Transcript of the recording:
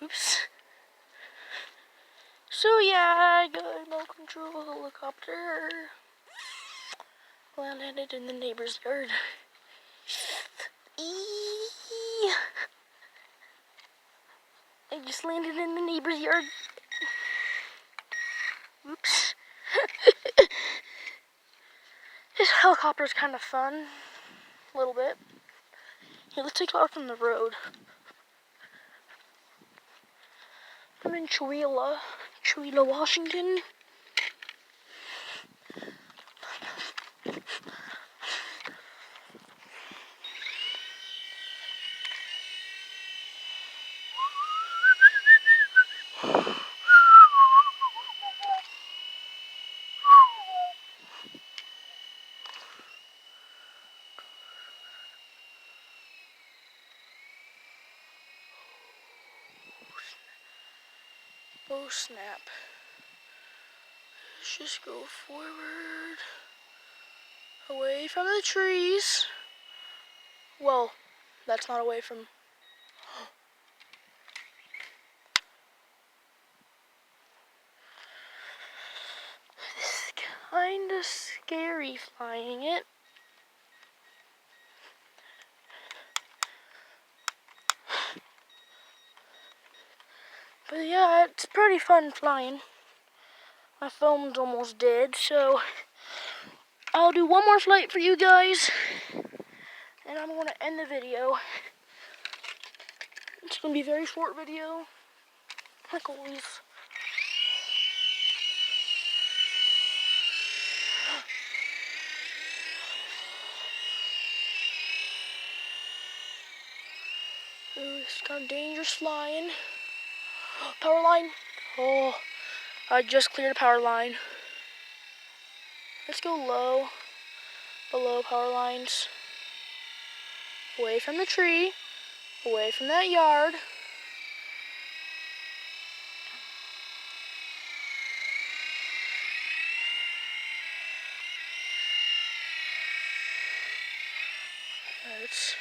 Oops. So yeah, I got a remote control helicopter. Well, I landed in the neighbor's yard. I just landed in the neighbor's yard. Oops. This helicopter's kind of fun. A little bit. Here, let's take off from the road. I'm in Chewelah, Washington. Oh snap. Let's just go forward. Away from the trees. Well, that's not away from... This is kinda scary flying it. But yeah, it's pretty fun flying. My phone's almost dead, so I'll do one more flight for you guys, and I'm going to end the video. It's going to be a very short video, like always. Ooh, it's kind of dangerous flying. Power line. Oh, I just cleared a power line. Let's go low, below power lines. Away from the tree, away from that yard. Let's